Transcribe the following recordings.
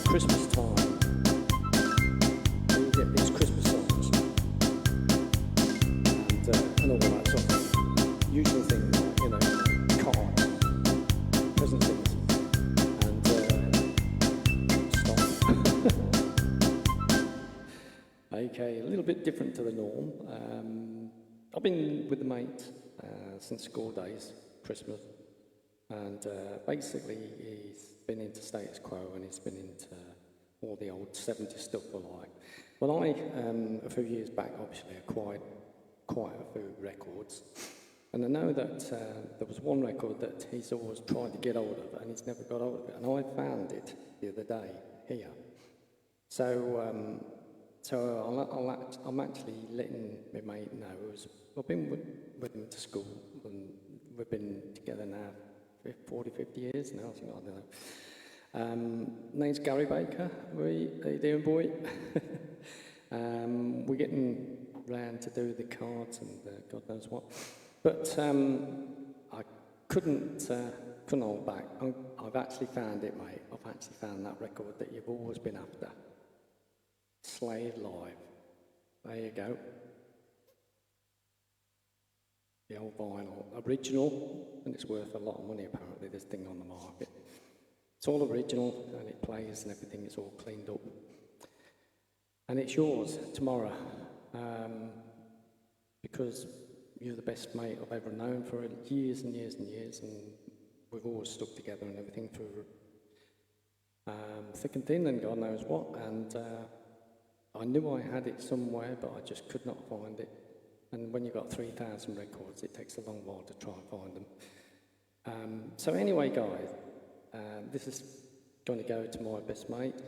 Christmas time, and you get these Christmas songs, and all that sort of usual thing, you know, cards, present things, and stop. Okay, a little bit different to the norm. I've been with the mate since school days, Christmas, and basically he's been into status quo and he's been into all the old 70s stuff alike. Well, I, a few years back, obviously acquired quite a few records, and I know that there was one record that he's always tried to get hold of and he's never got hold of it, and I found it the other day here. So I'm actually letting my mate know. I've been with him to school, and we've been together now 40, 50 years now, I don't know. Name's Gary Baker. How you doing, boy? We're getting round to do the cards and God knows what. But I couldn't hold back. I've actually found it, mate. I've actually found that record that you've always been after. Slade Live. There you go. The old vinyl. Original, and it's worth a lot of money apparently, this thing on the market. It's all original, and it plays and everything, it's all cleaned up. And it's yours tomorrow, because you're the best mate I've ever known for years and years and years, and we've always stuck together and everything through thick and thin and God knows what, and I knew I had it somewhere, but I just could not find it. And when you've got 3,000 records, it takes a long while to try and find them. So anyway, guys, this is going to go to my best mate,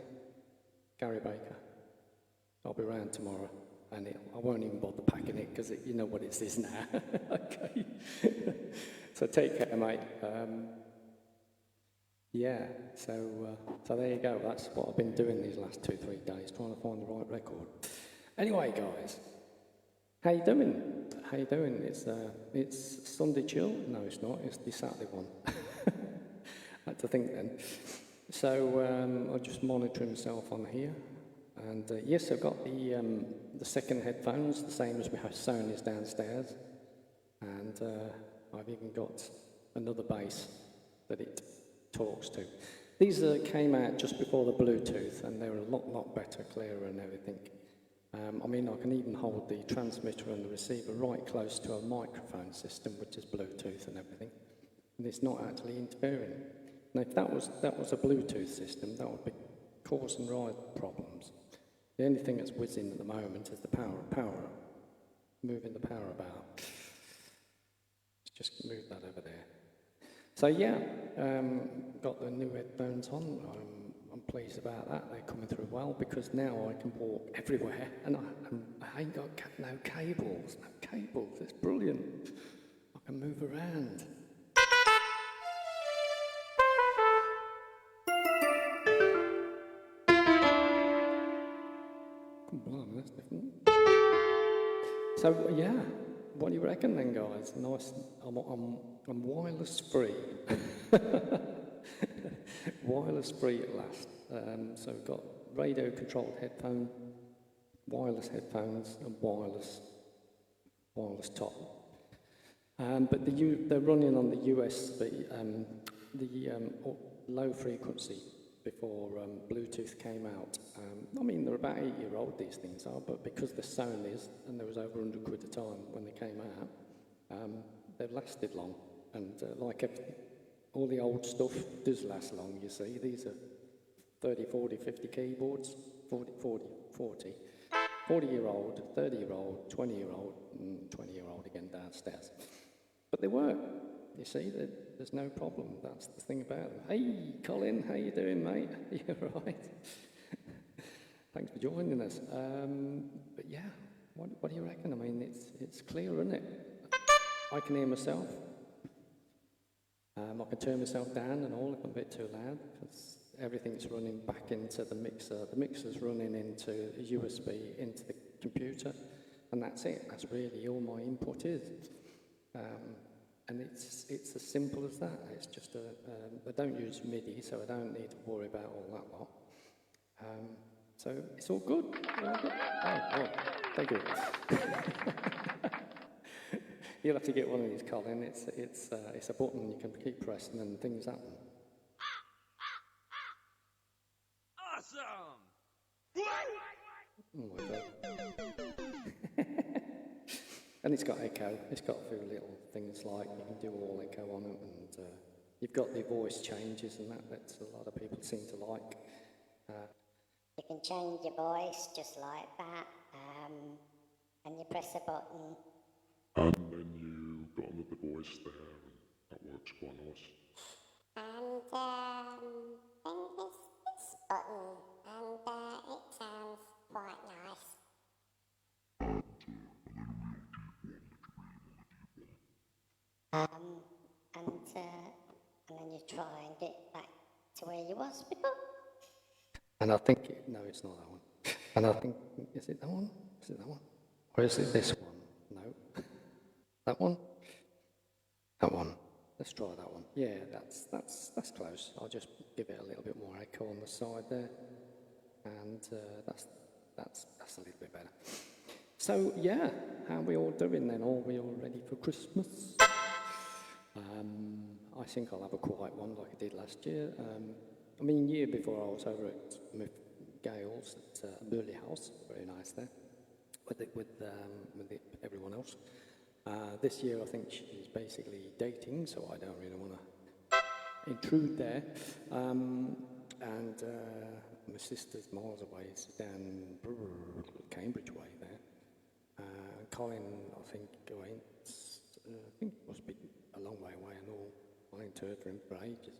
Gary Baker. I'll be around tomorrow, and I won't even bother packing it, because you know what it is now. Okay. So take care, mate. Yeah, so there you go. That's what I've been doing these last 2-3 days, trying to find the right record. Anyway, guys, how you doing? How you doing? It's Sunday chill? No, it's not. It's the Saturday one. I had to think then. So I'm just monitoring myself on here, and yes, I've got the second headphones, the same as my Sony's downstairs, and I've even got another bass that it talks to. These came out just before the Bluetooth, and they're a lot better, clearer and everything. I mean, I can even hold the transmitter and the receiver right close to a microphone system, which is Bluetooth and everything, and it's not actually interfering. Now, if that was a Bluetooth system, that would be causing ride problems. The only thing that's whizzing at the moment is the power, moving the power about. Let's just move that over there. So yeah, got the new headphones on. I'm pleased about that. They're coming through well, because now I can walk everywhere, and I ain't got no cables. It's brilliant. I can move around. Blimey, that's different. So yeah, what do you reckon then, guys? Nice. I'm wireless free. Wireless free at last. So we've got radio controlled headphone, wireless headphones, and wireless top. But they're running on the USB, low frequency before Bluetooth came out. I mean, they're about 8-year-old, these things are, but because they're Sony's and there was over 100 quid a time when they came out, they've lasted long. And like everything, all the old stuff does last long, you see. These are 30, 40, 50 keyboards, 40-year-old, 30-year-old, 20-year-old, and 20-year-old again downstairs. But they work, you see, there's no problem. That's the thing about them. Hey, Colin, how you doing, mate? You all right? Thanks for joining us. But yeah, what do you reckon? I mean, it's clear, isn't it? I can hear myself. I can turn myself down and all if I'm a bit too loud, because everything's running back into the mixer. The mixer's running into a USB into the computer, and that's it. That's really all my input is. And it's as simple as that. It's just I don't use MIDI, so I don't need to worry about all that lot. So it's all good. All good. Oh, thank you. You'll have to get one of these, Colin. It's a button you can keep pressing and things happen. Awesome! Oh my God. And it's got echo. It's got a few little things like you can do all echo on it, and you've got the voice changes and that a lot of people seem to like. You can change your voice just like that, and you press a button. And then you got another voice there, and that works quite nice. And then there's this button, and it sounds quite nice. And then you try and get back to where you was before. And I think, no, it's not that one. And I think, is it that one? Is it that one? Or is it this one? No. That one? That one. Let's try that one. Yeah, that's close. I'll just give it a little bit more echo on the side there. And that's a little bit better. So, yeah, how are we all doing then? Are we all ready for Christmas? I think I'll have a quiet one like I did last year. I mean, year before I was over at Gales at Burley House, very nice there, with everyone else. This year I think she's basically dating, so I don't really want to intrude there. And my sister's miles away, it's down Cambridge way there. Colin, I think must be a long way away and all. I ain't heard from him for ages.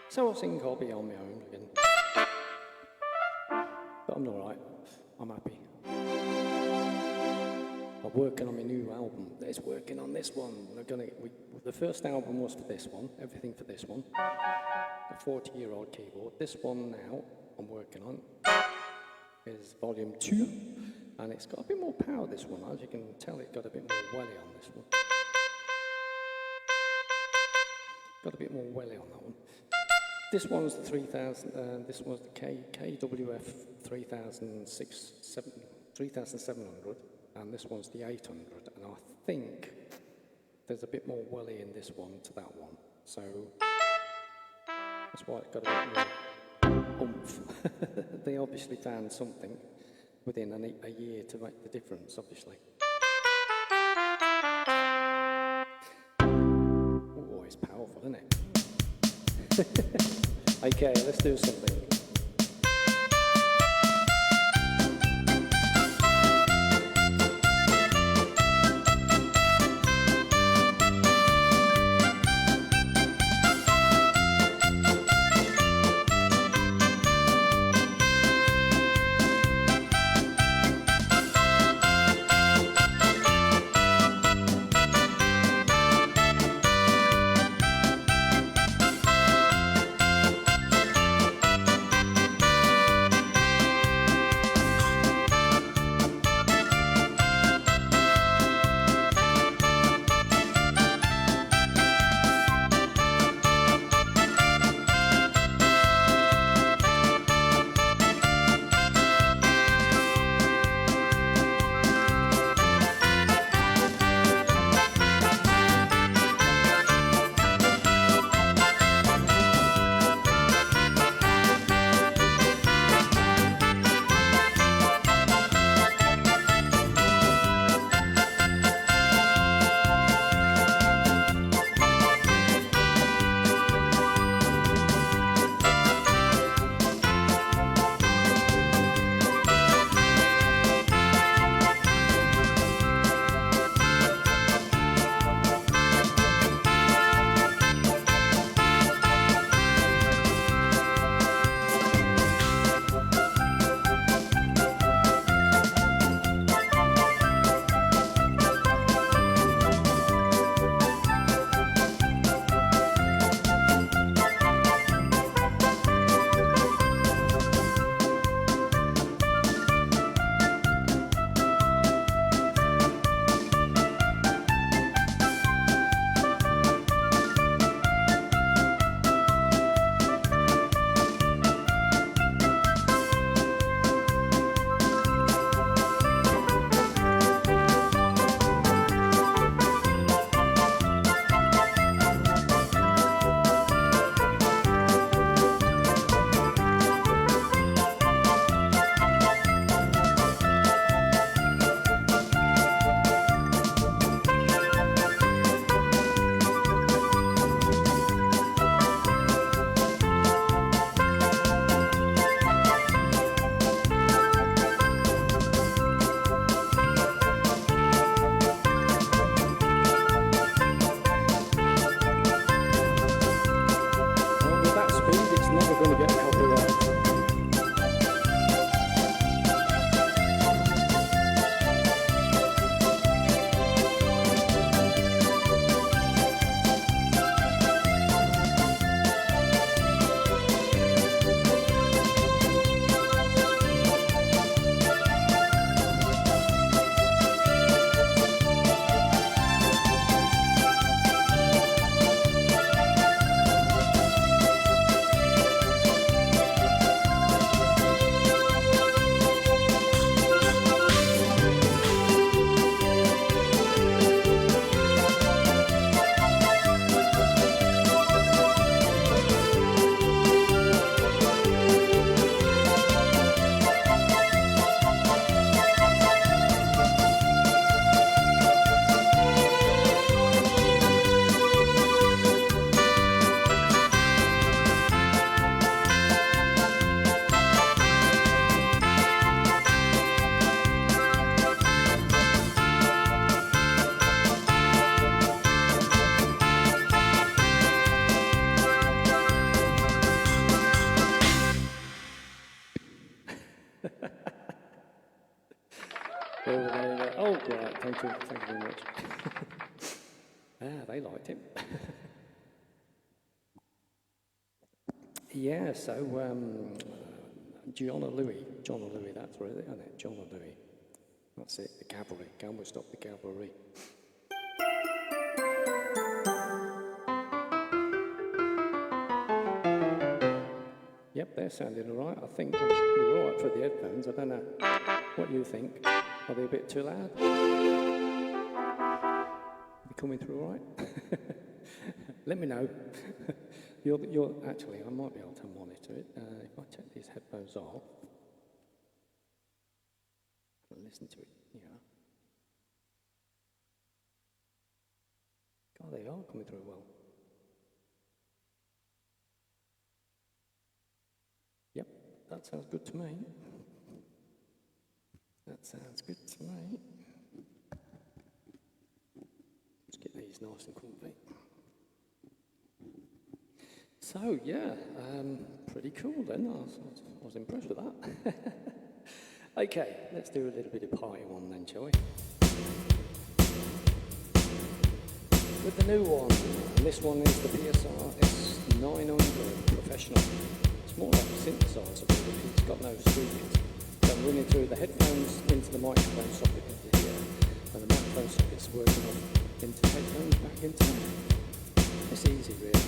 So I think I'll be on my own again. But I'm all right. I'm happy. I'm working on my new album. It's working on this one. The first album was for this one, everything for this one. A 40-year-old keyboard. This one now I'm working on is volume 2, and it's got a bit more power, this one. As you can tell, it's got a bit more welly on this one. Got a bit more welly on that one. This one's the 3000, this was the KWF 3700, and this one's the 800, and I think there's a bit more welly in this one to that one, so that's why it's got a bit more oomph. They obviously found something within a year to make the difference, obviously. Oh, it's powerful, isn't it? Okay, let's do something. Oh, right, thank you very much. They liked him. Yeah, so John or Louis, that's right, isn't it? John or Louis. That's it, the cavalry. Can we stop the cavalry? Yep, they're sounding all right. I think they're all right for the headphones. I don't know what you think. Are they a bit too loud? Are they coming through all right? Let me know. Actually, I might be able to monitor it. If I take these headphones off, and listen to it, God, they are coming through well. Yep, that sounds good to me. That sounds good to me. Let's get these nice and comfy. So, yeah, pretty cool then. I was impressed with that. Okay, let's do a little bit of party one then, shall we? With the new one, and this one is the PSR S900 Professional. It's more like a synthesizer, but it's got no speakers. So I'm running through the headphones into the microphone socket into here, and the microphone socket's working off into headphones back into there. It's easy, really.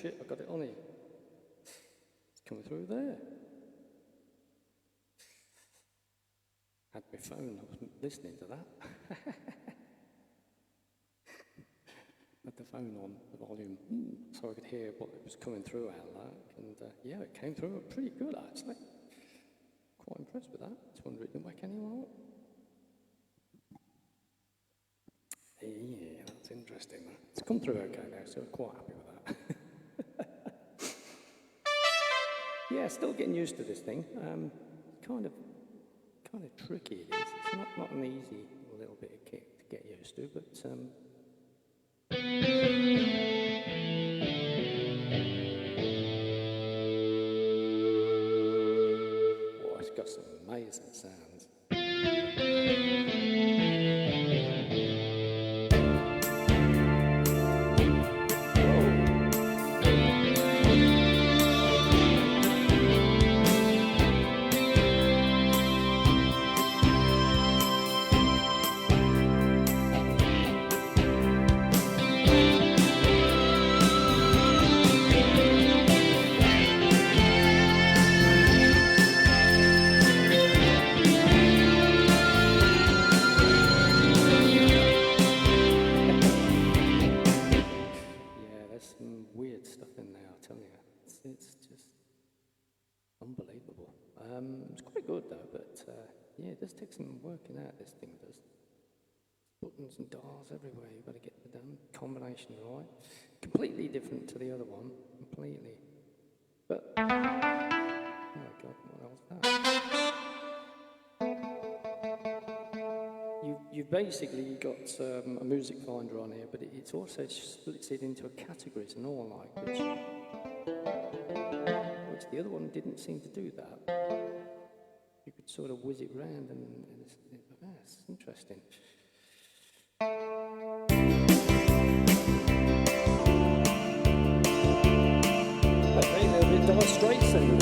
shit, I got it on here. It's coming through there. Had my phone, I wasn't listening to that. Had the phone on, the volume, so I could hear what it was coming through out like. And yeah, it came through pretty good actually. Quite impressed with that. Just wonder it didn't wake anyone up. Yeah, that's interesting. That. It's come through okay now, so I'm quite happy with that. Yeah, still getting used to this thing. Kind of tricky it is. It's not an easy little bit of kit to get used to, but oh, it's got some amazing sounds. It's just unbelievable. It's quite good though, but yeah, it does take some working out, this thing does. Buttons and dials everywhere, you've got to get the damn combination right. Completely different to the other one, completely. But, oh my God, what else is that? You've basically got a music finder on here, but it's also splits it into categories and all like, which the other one didn't seem to do that. You could sort of whiz it round and it's interesting. Okay, there's a bit of demonstration.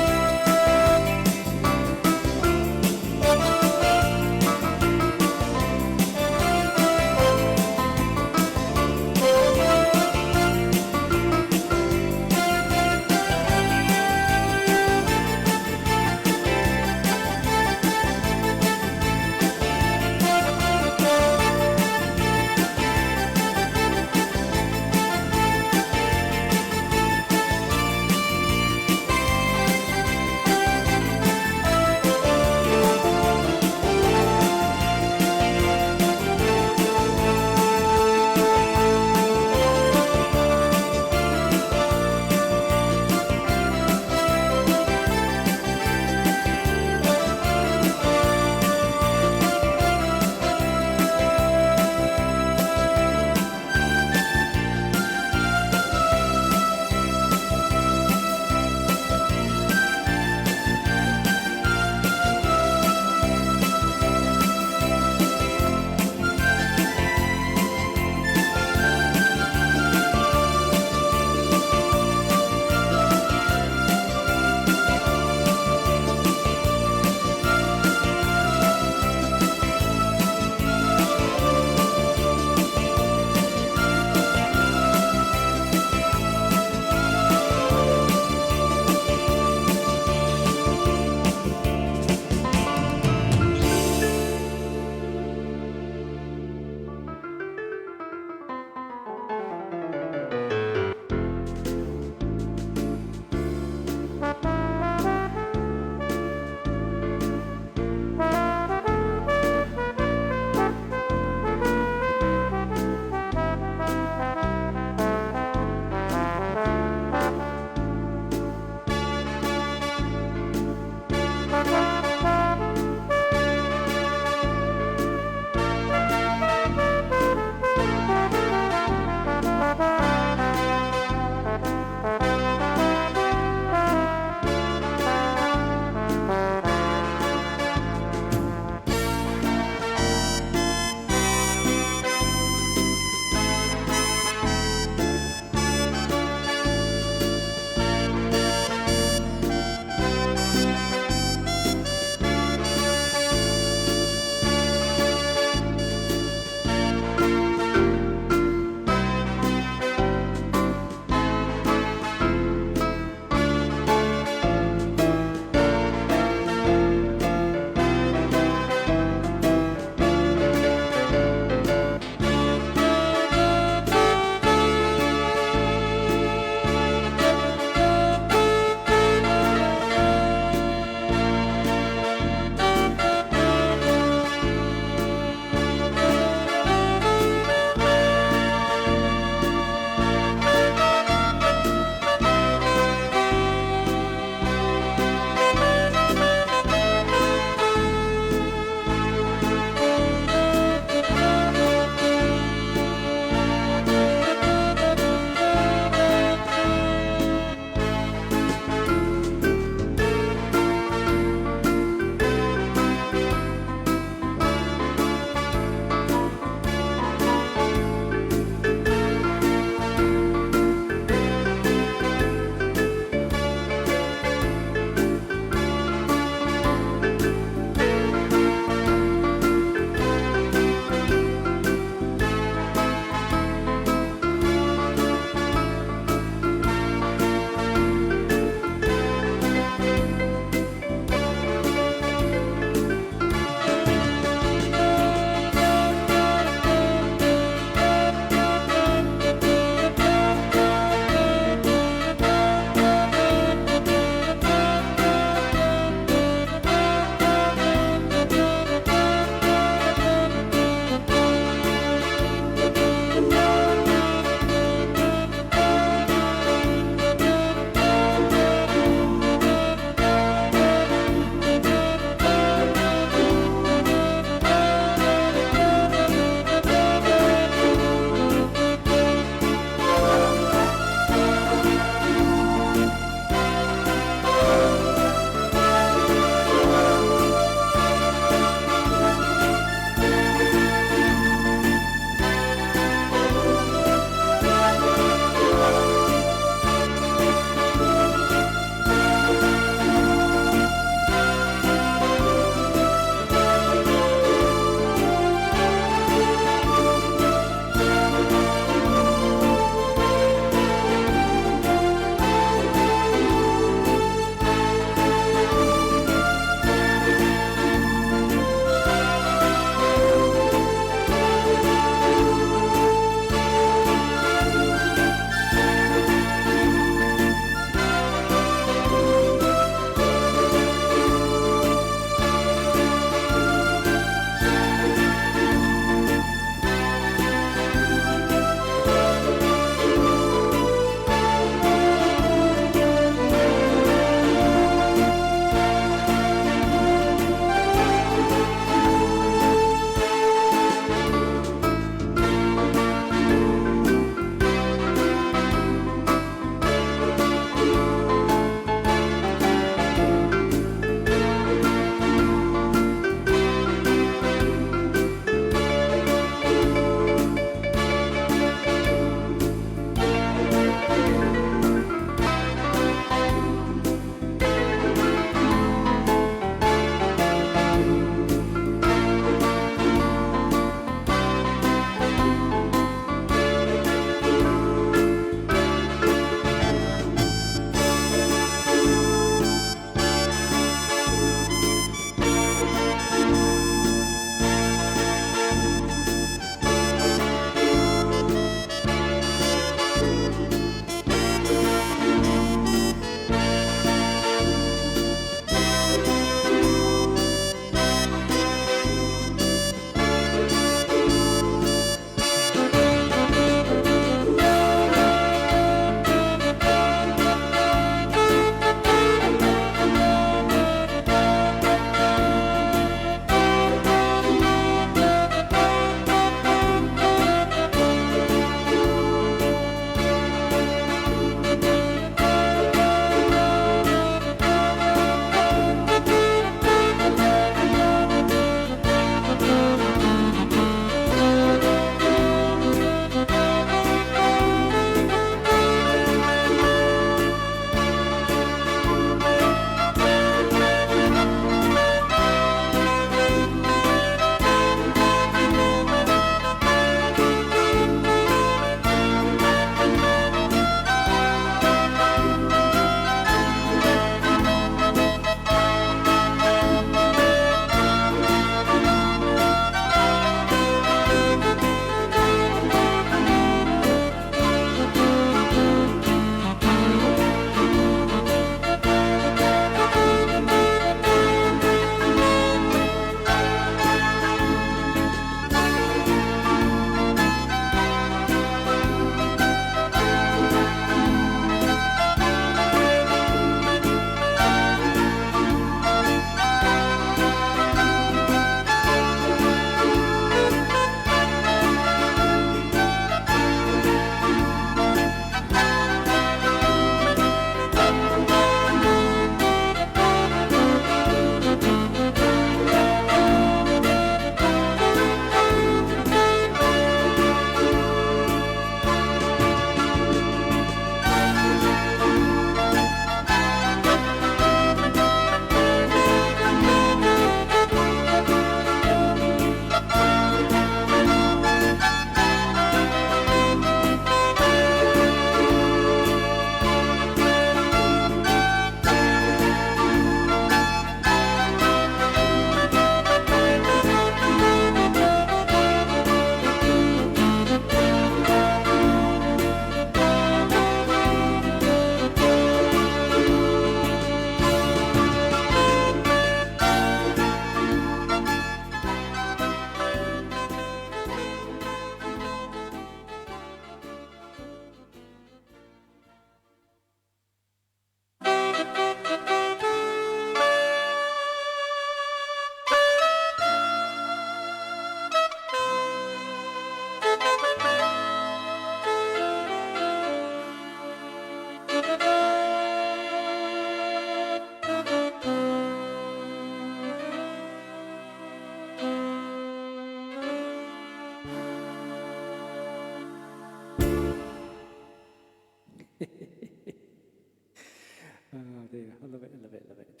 I love it, I love it, I love it.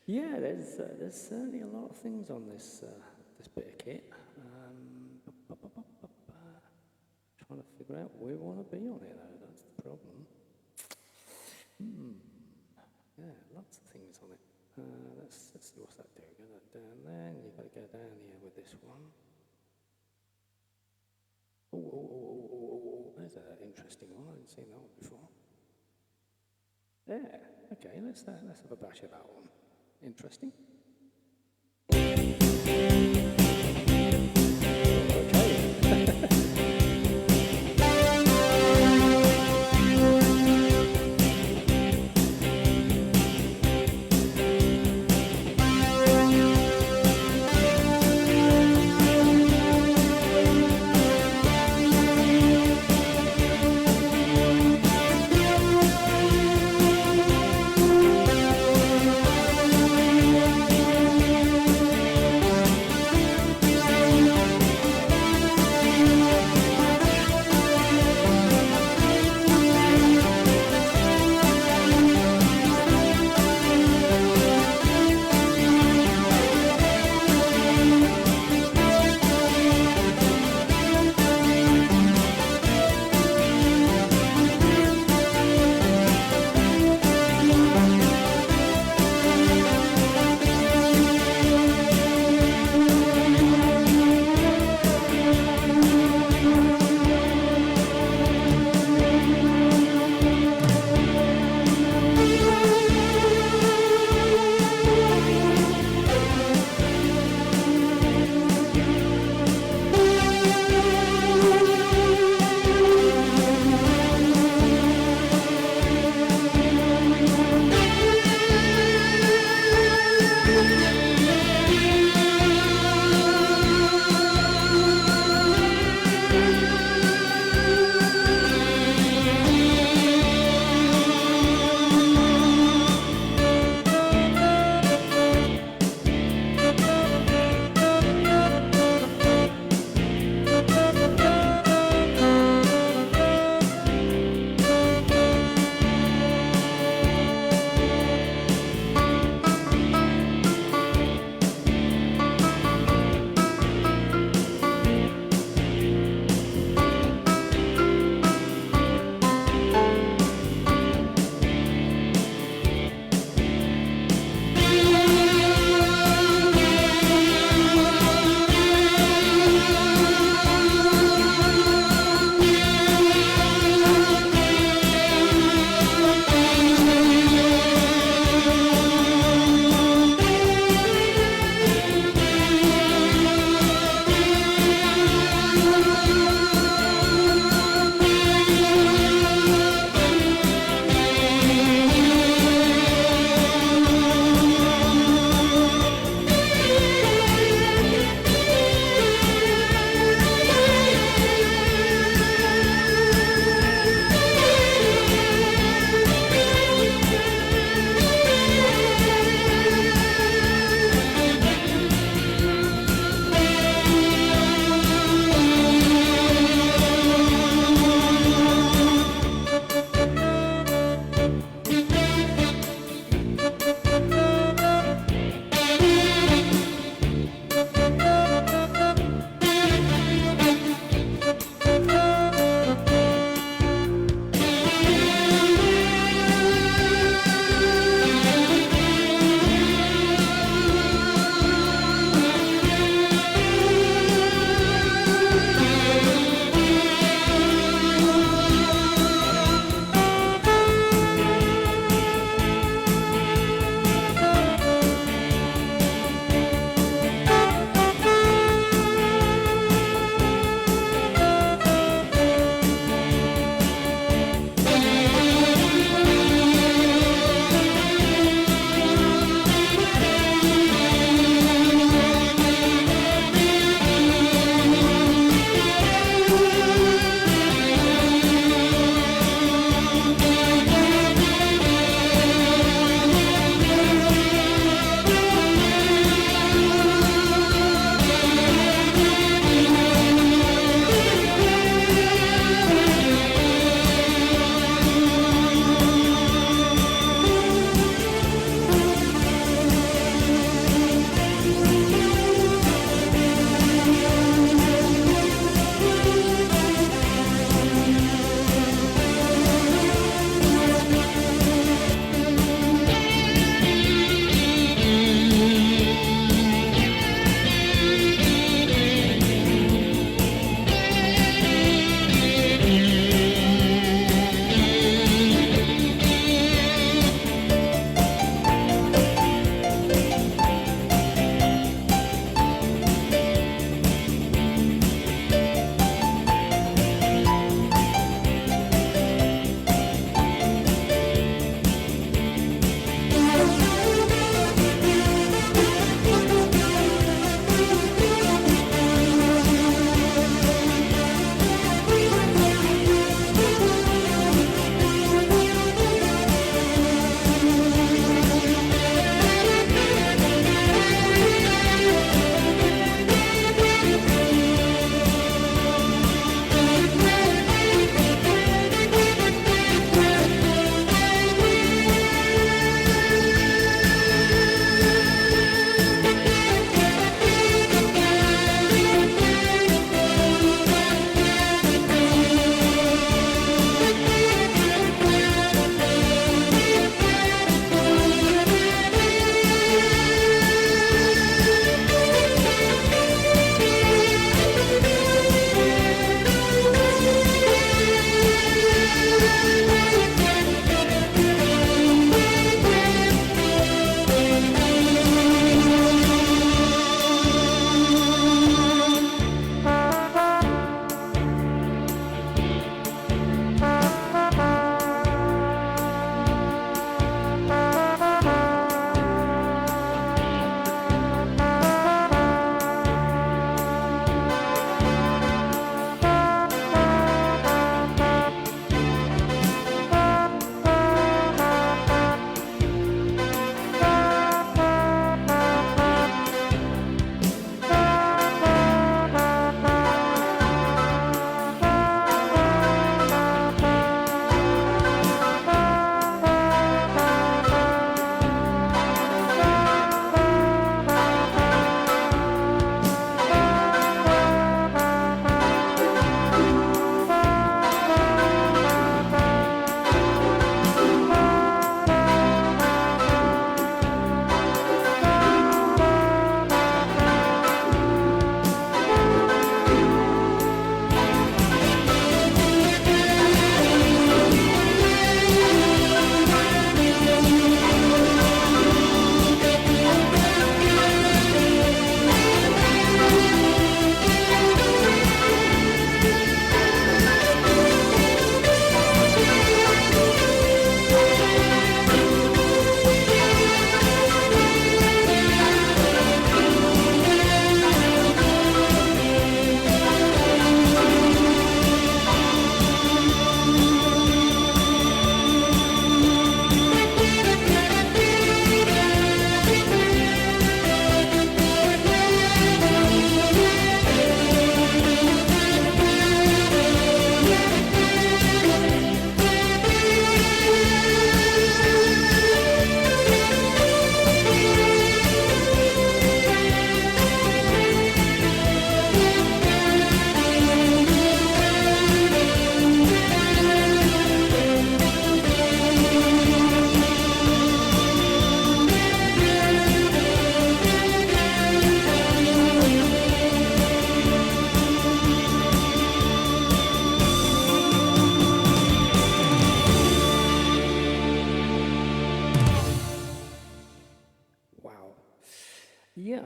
Yeah, there's certainly a lot of things on this this bit of kit. Trying to figure out where we want to be on it though, that's the problem. Yeah, lots of things on it. Let's see what's that doing. Go that down there, and you've got to go down here with this one. Oh, there's an interesting one. I hadn't seen that one before. There. Okay, let's have a bash of that one. Interesting.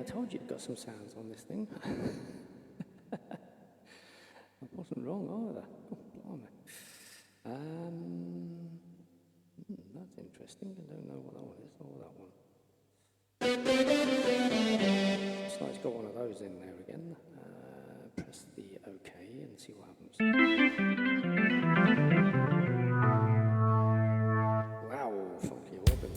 told you it got some sounds on this thing. I wasn't wrong either. Oh, blimey. That's interesting. I don't know what that one is, or that one. So it's got one of those in there again. Press the OK and see what happens. Wow, funky organ.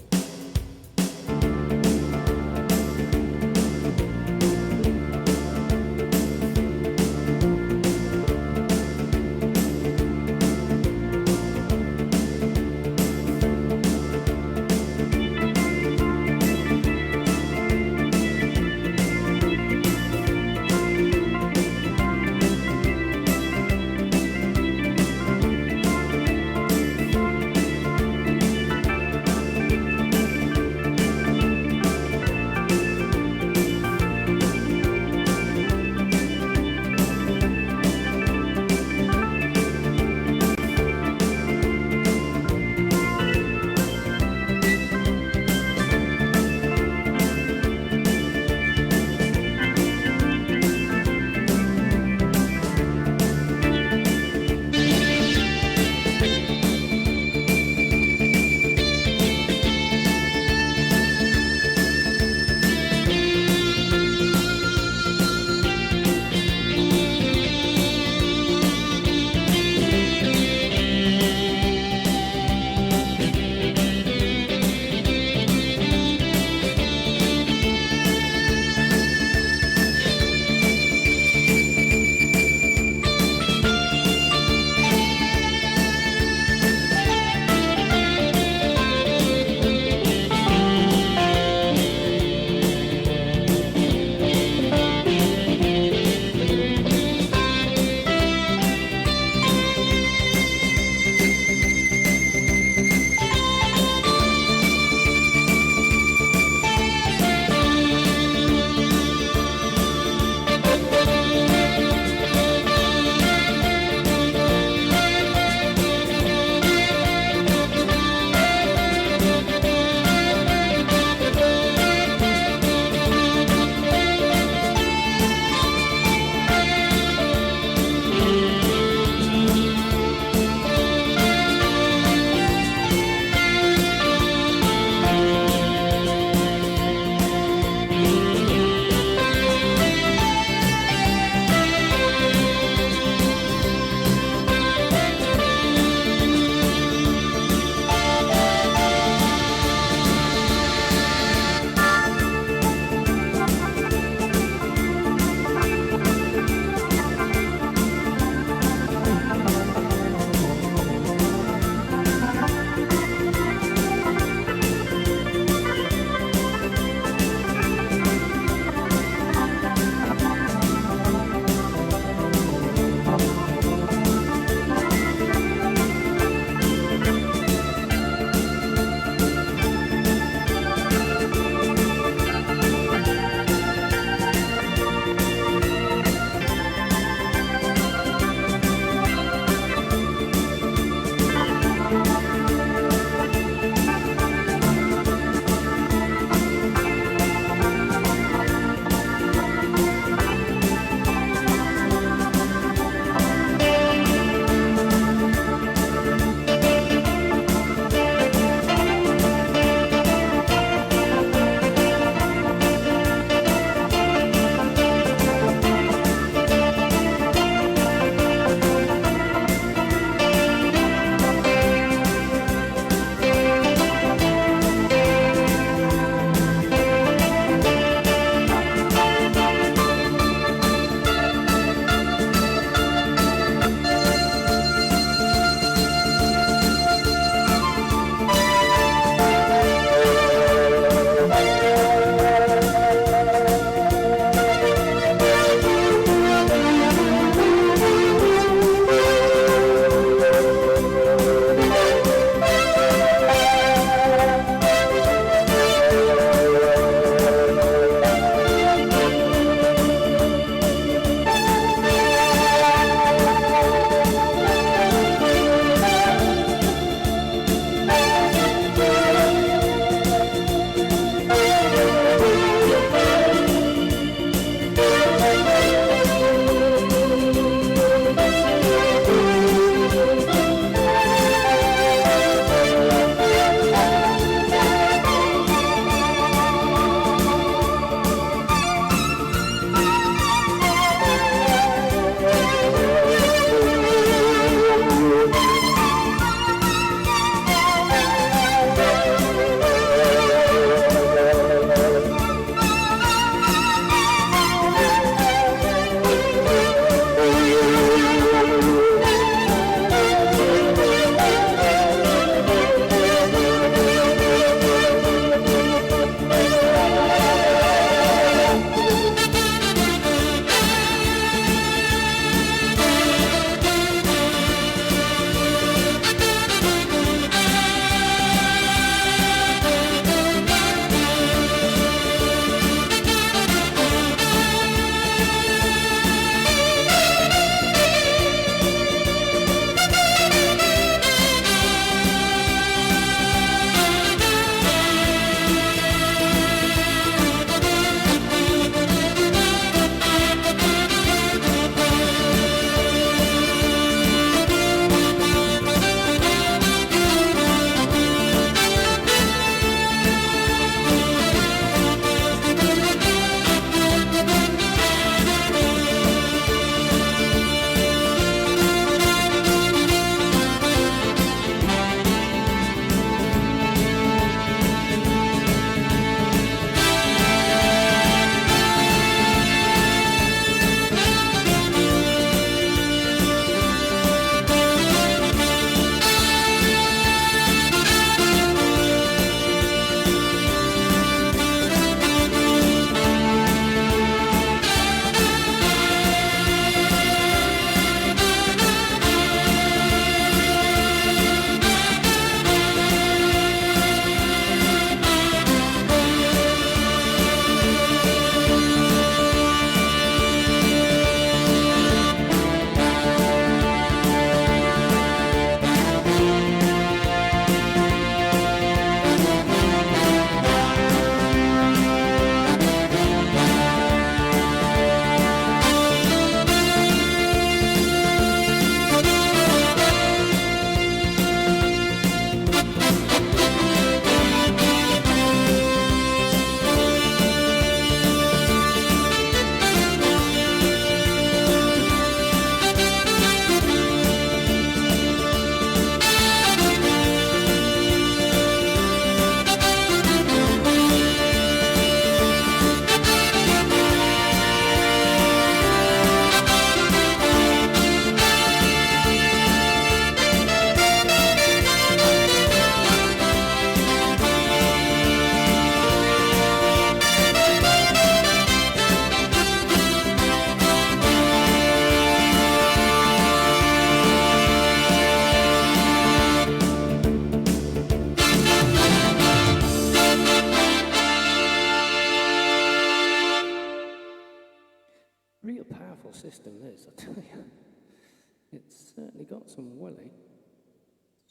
It's certainly got some willy.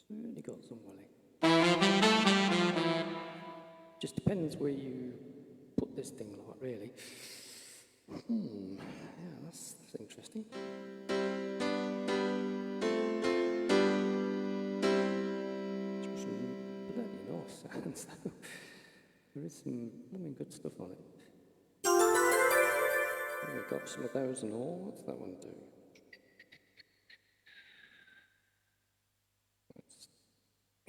Certainly got some willy. Just depends where you put this thing, like, really. Yeah, that's interesting. Some bloody nice sounds, though. There is some blooming good stuff on it. We've got some of those and all. What's that one do?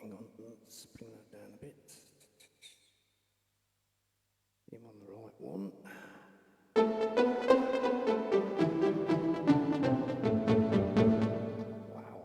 Hang on, let's bring that down a bit. I'm on the right one. Wow.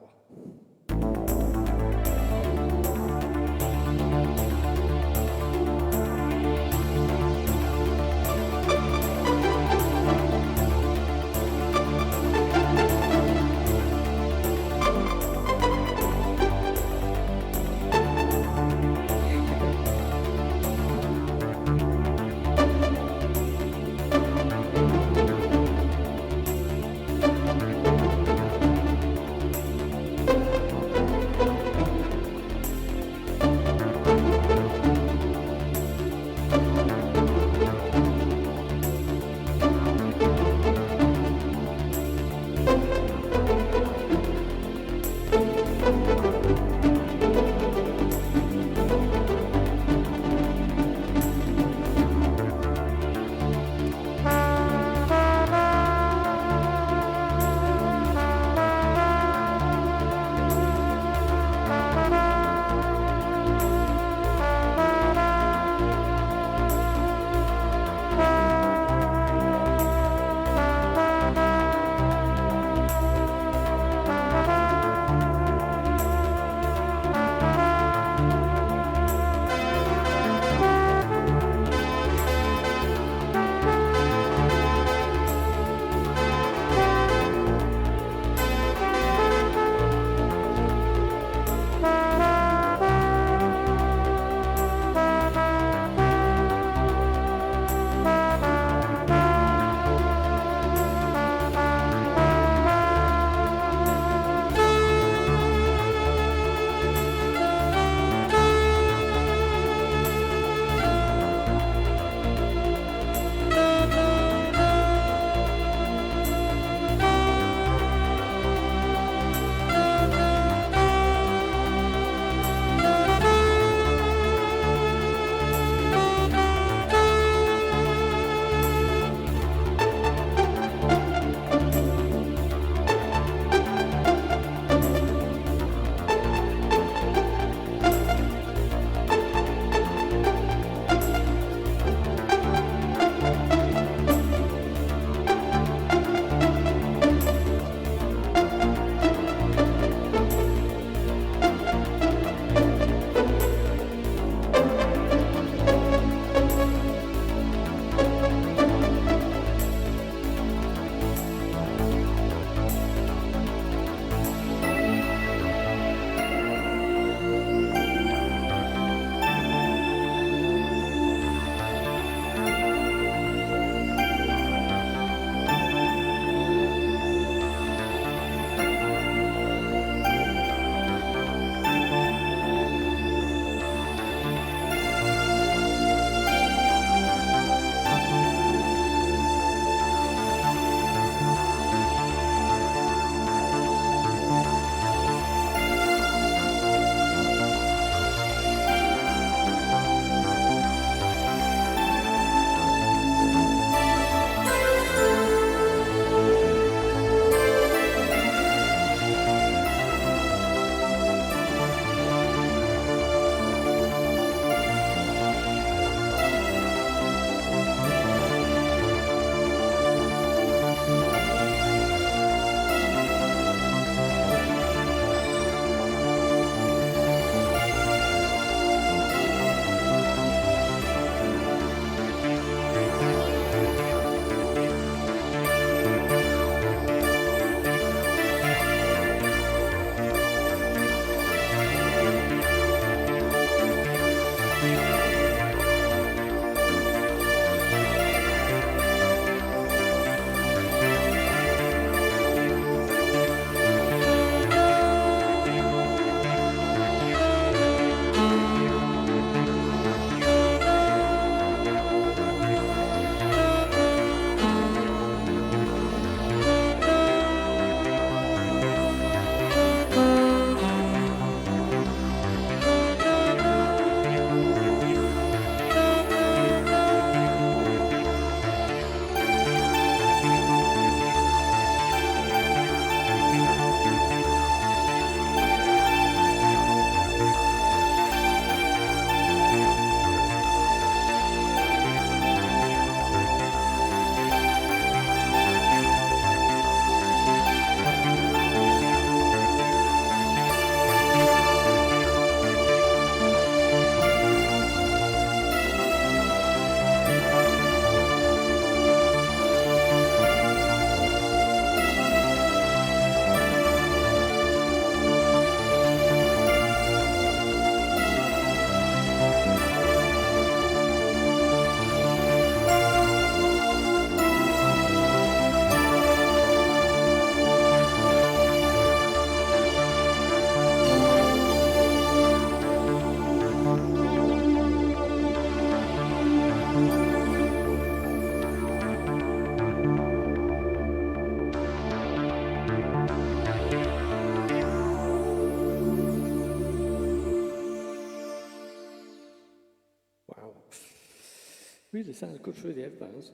Really sounds good through the headphones.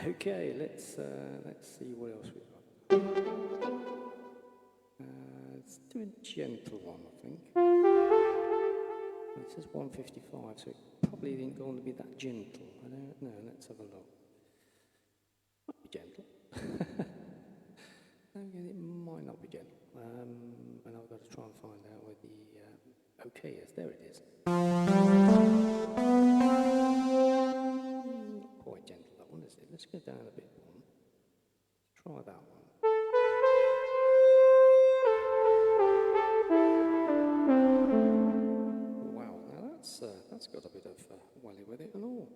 Okay, let's see what else we've got. Let's do a gentle one, I think. It says 155, so it probably ain't going to be that gentle. I don't know. Let's have a look. Might be gentle. Okay, it might not be gentle. And I've got to try and find out where the okay is. There it is. Not quite gentle, that one, is it? Let's go down a bit one. Try that one. Wow, now that's got a bit of welly with it and all.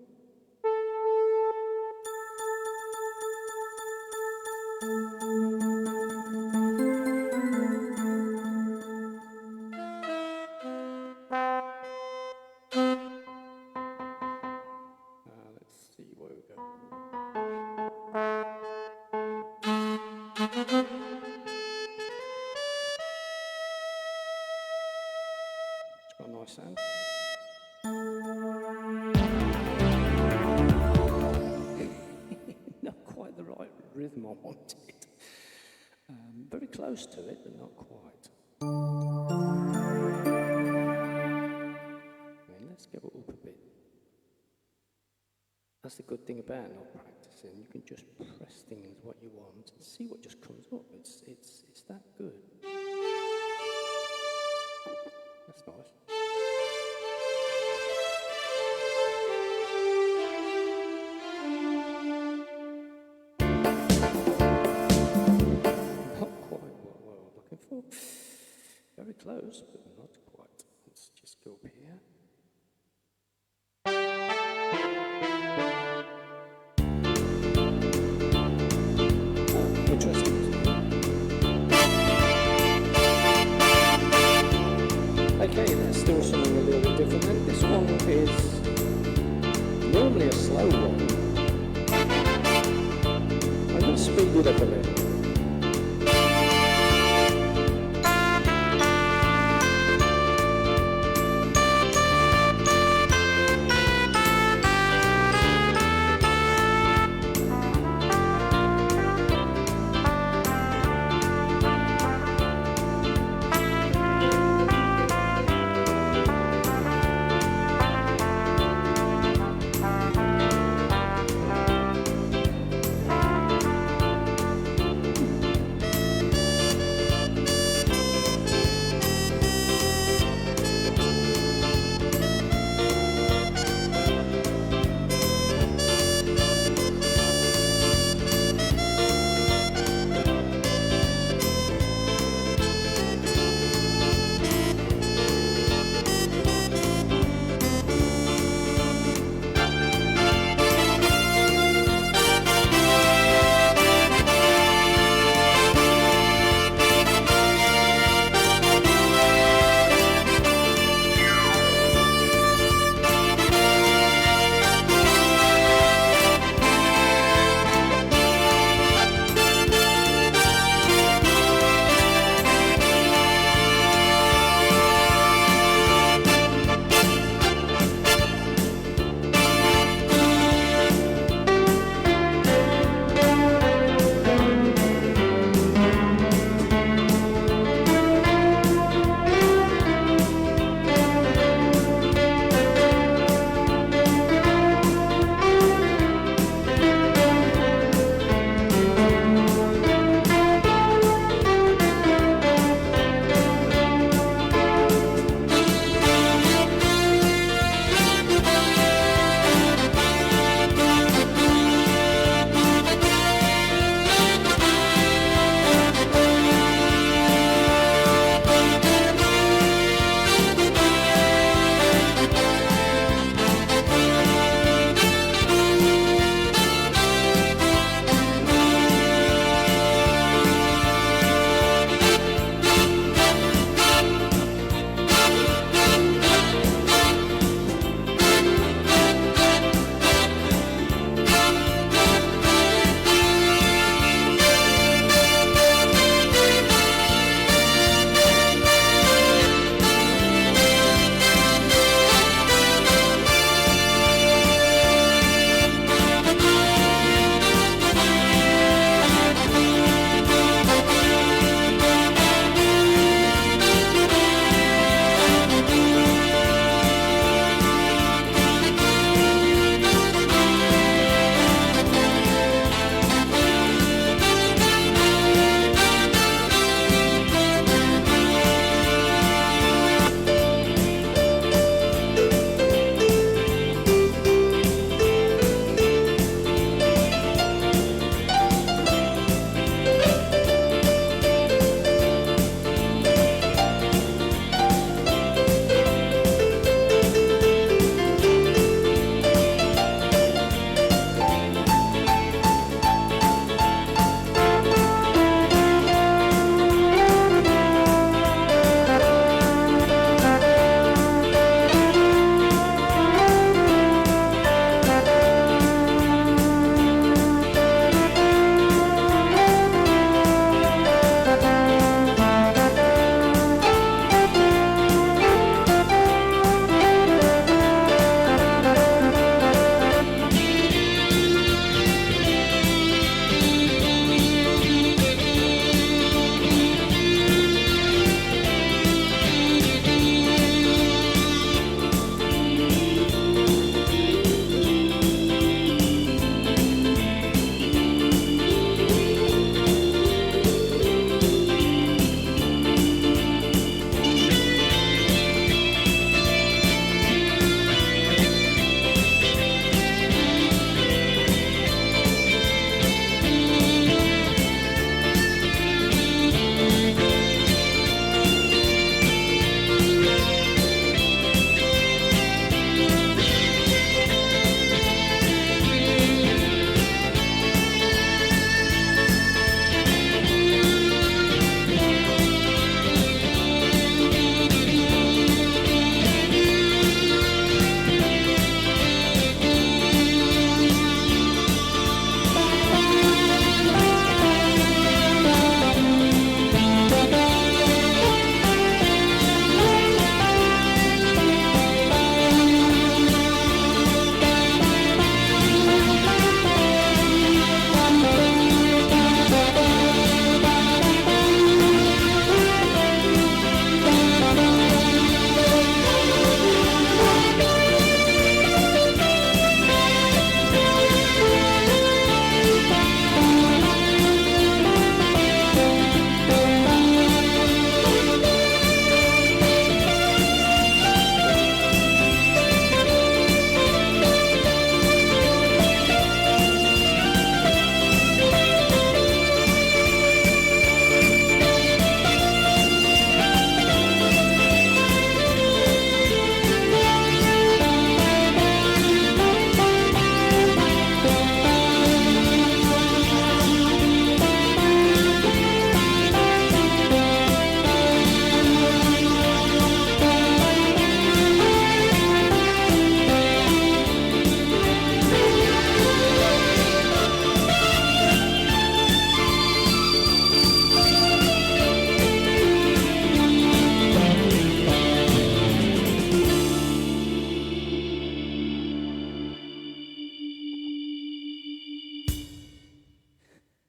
Let's see where we go. It's got a nice sound. Not quite the right rhythm I wanted. Very close to it, but not quite. Let's go up a bit. That's the good thing about not practicing. You can just press things what you want and see what just comes up. It's that good. That's nice. Not quite what we were looking for. Very close, but not quite. Let's just go up here. Interesting. Okay, let's do something a little bit different then. This one is normally a slow one. I'm going to speed it up a bit.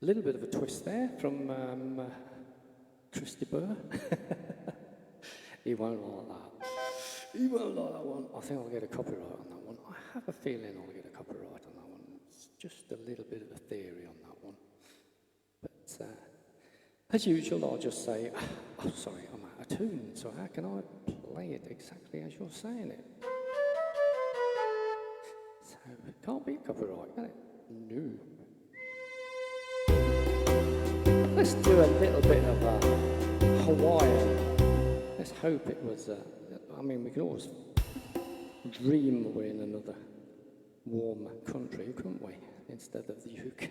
A little bit of a twist there from Christy Burr. He won't like that. He won't like that one. I think I'll get a copyright on that one. I have a feeling I'll get a copyright on that one. It's just a little bit of a theory on that one. But as usual, I'll just say, oh, sorry, I'm out of tune, so how can I play it exactly as you're saying it? So it can't be copyright, can it? No. Let's do a little bit of Hawaiian. Let's hope it was, I mean, we can always dream we're in another warm country, couldn't we, instead of the UK.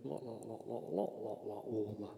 lot warmer.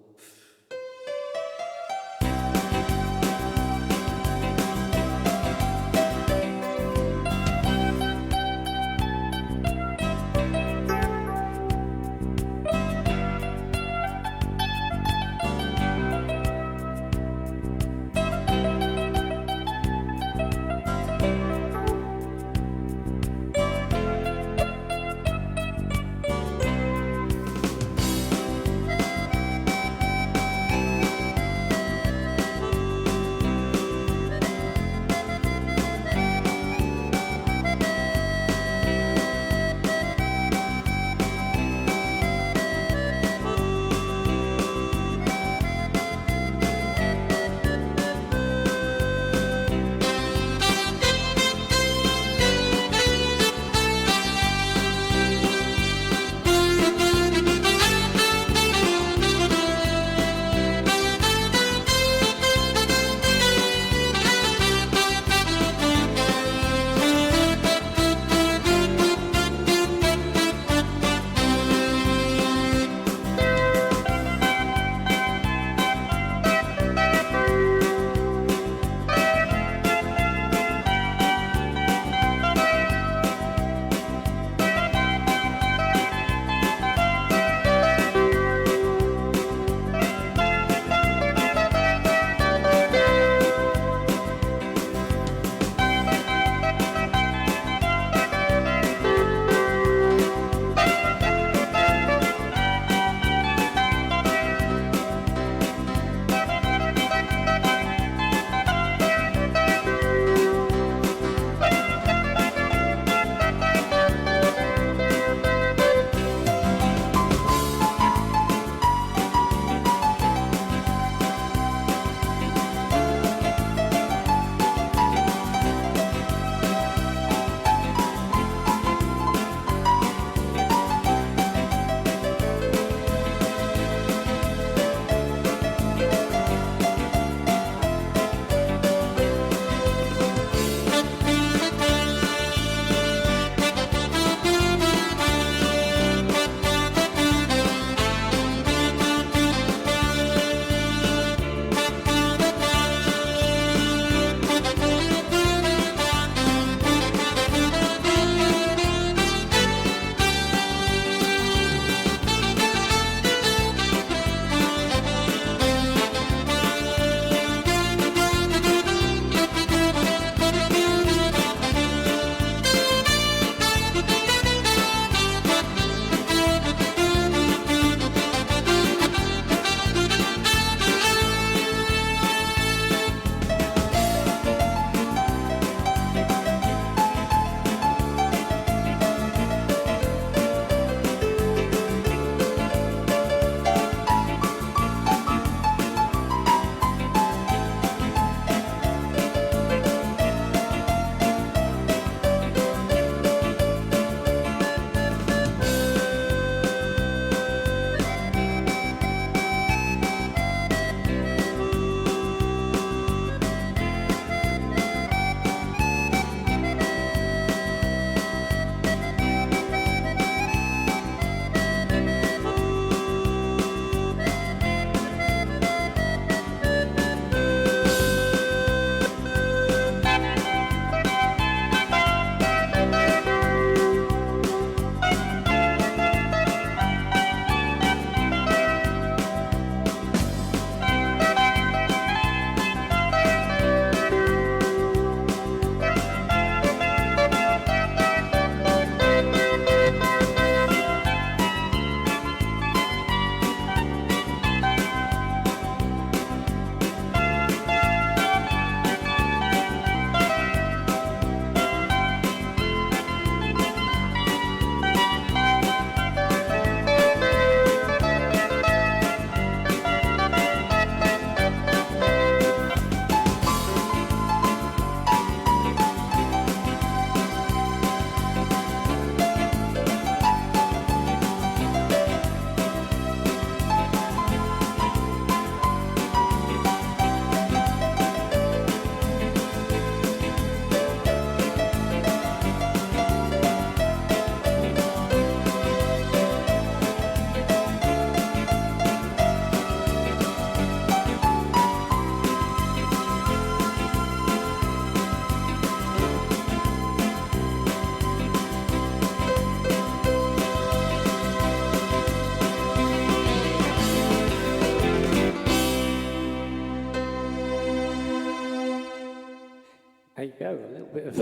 go, a little bit of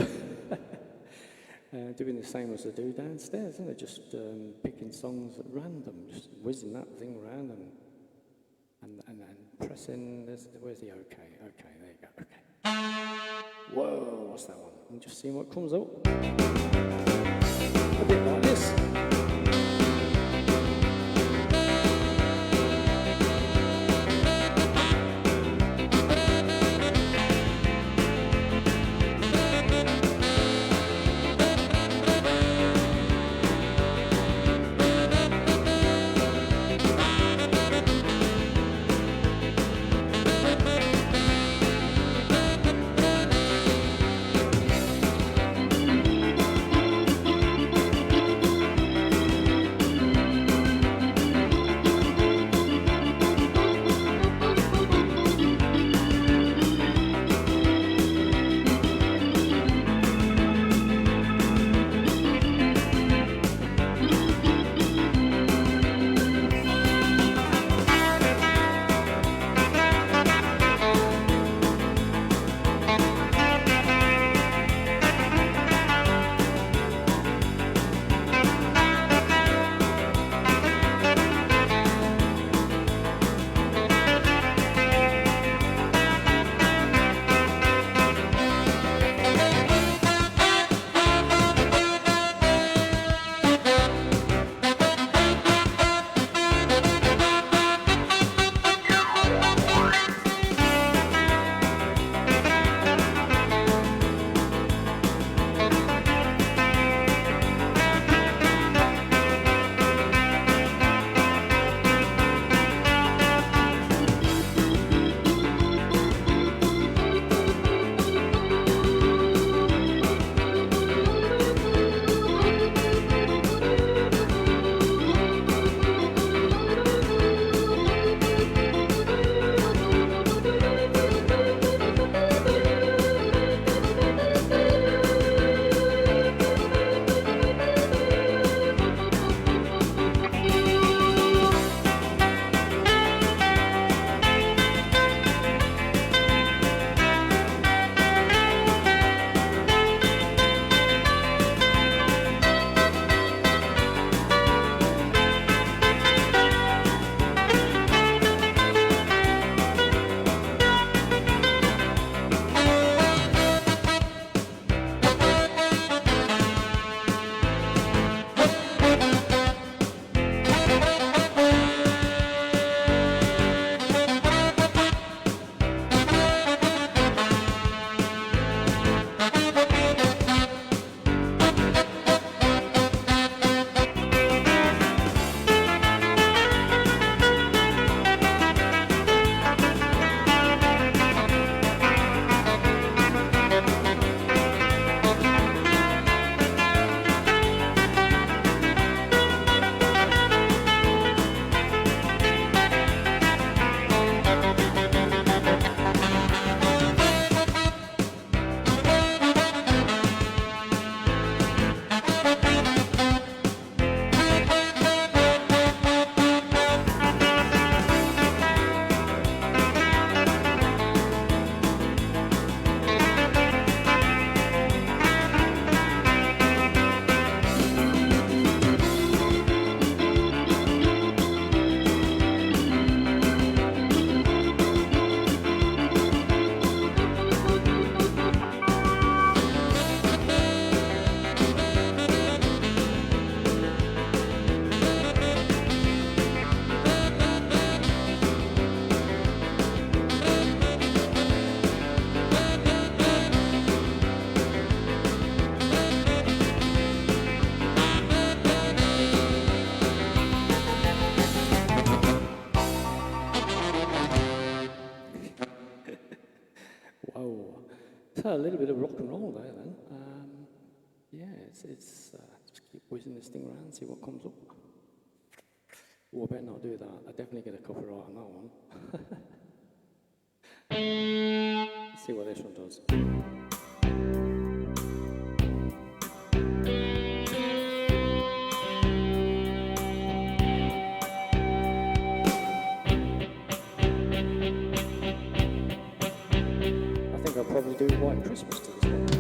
doing the same as I do downstairs, isn't it? Just picking songs at random, just whizzing that thing around and pressing. Where's the OK? OK, there you go. OK. Whoa, what's that one? I'm just seeing what comes up. A bit like this. So a little bit of rock and roll there then. Yeah, it's just keep whizzing this thing around, see what comes up. Oh, I better not do that. I definitely get a copyright on that one. Let's see what this one does. I think I'll probably do White Christmas to this one.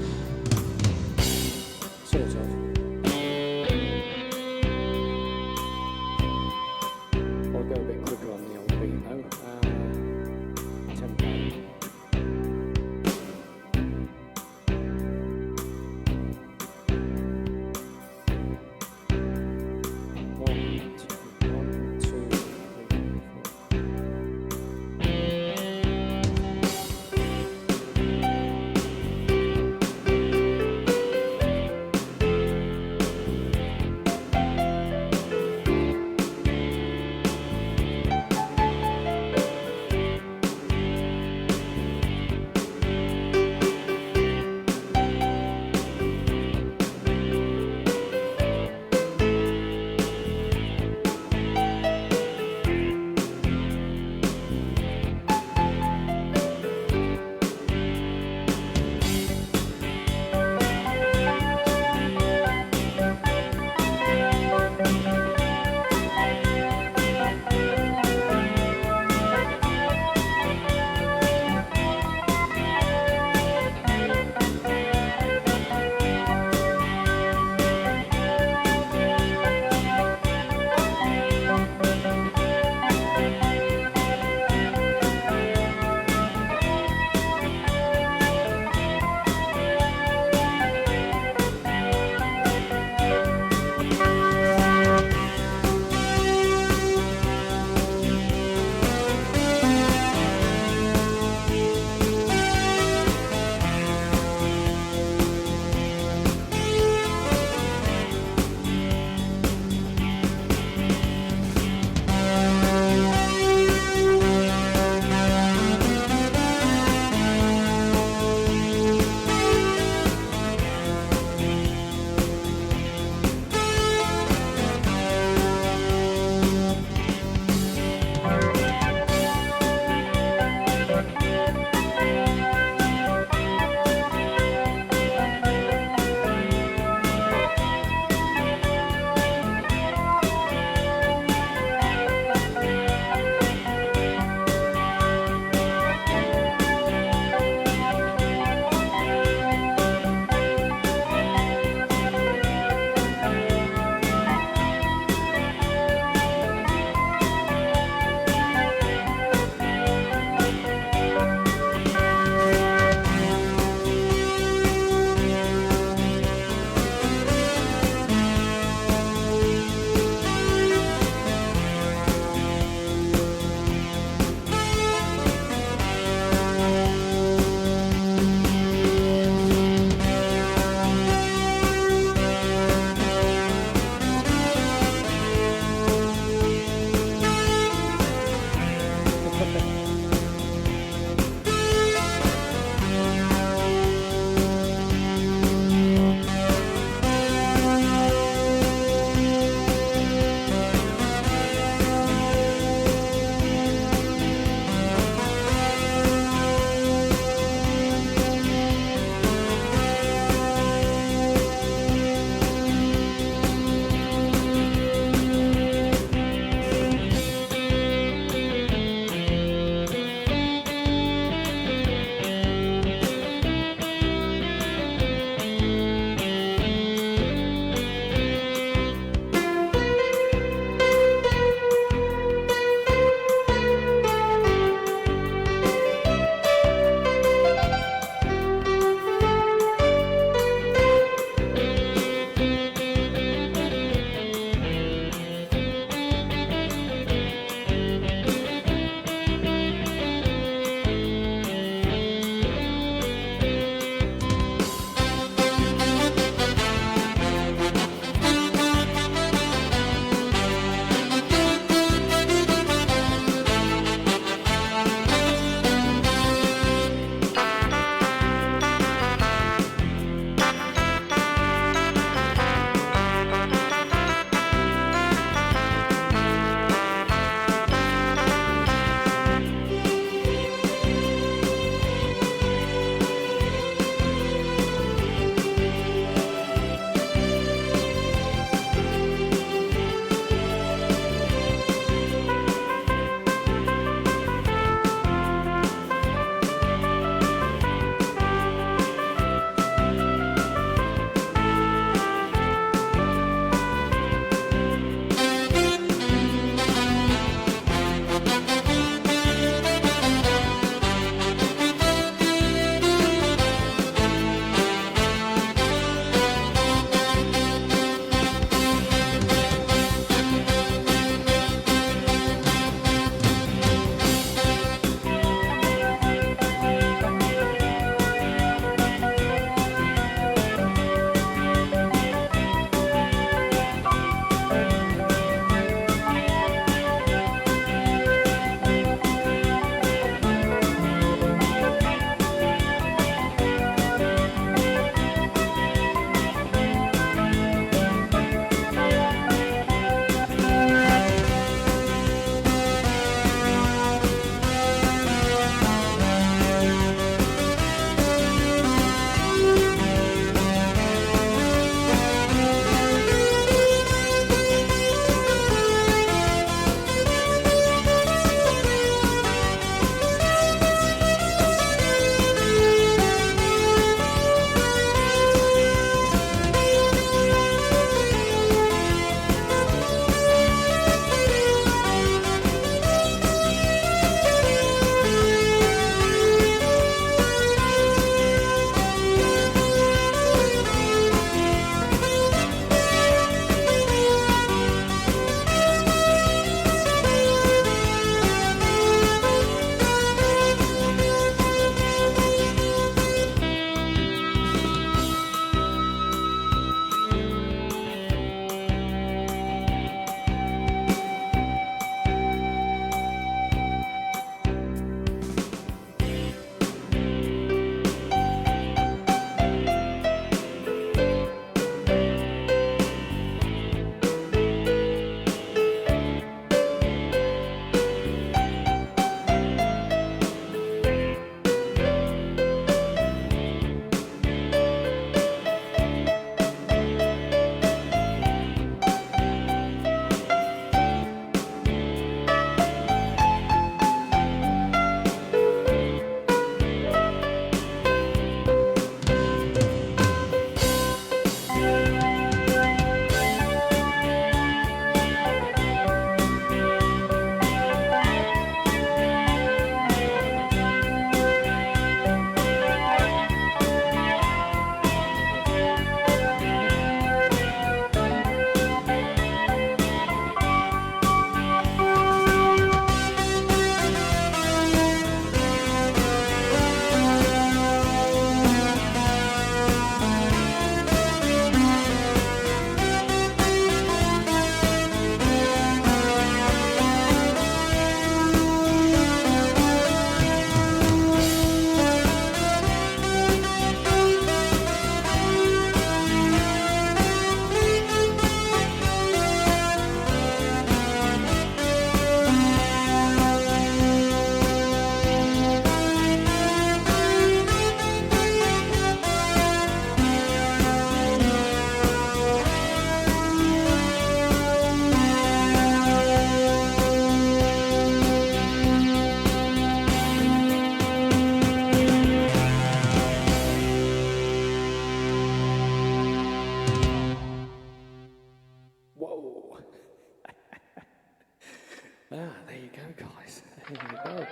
there you go, guys. There you go.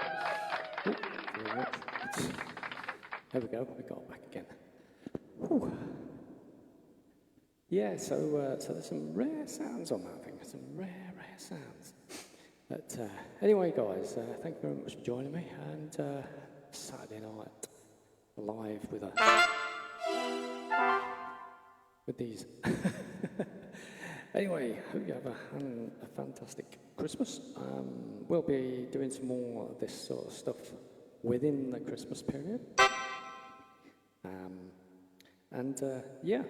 Ooh, there we go. We got it back again. Ooh. Yeah, so there's some rare sounds on that thing. Some rare sounds. But anyway, guys, thank you very much for joining me. And Saturday night live with these. Anyway, hope you have a fantastic Christmas. We'll be doing some more of this sort of stuff within the Christmas period. Yeah,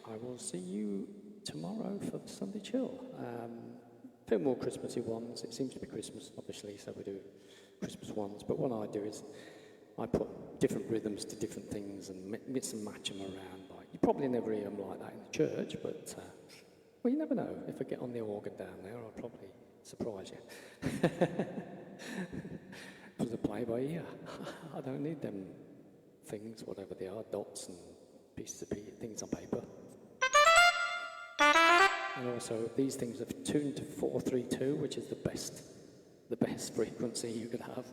I will see you tomorrow for the Sunday Chill. A few more Christmassy ones. It seems to be Christmas, obviously, so we do Christmas ones. But what I do is I put different rhythms to different things and mix and match them around. Like, you probably never hear them like that in the church, but well, you never know. If I get on the organ down there, I'll probably surprise you. Because I play by ear. I don't need them things, whatever they are, dots and pieces of things on paper. And also, these things are tuned to 432, which is the best frequency you could have.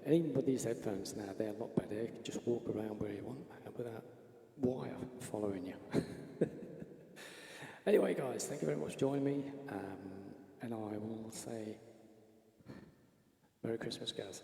Even with these headphones now, they're a lot better. You can just walk around where you want without wire following you. Anyway, guys, thank you very much for joining me. And I will say Merry Christmas, guys.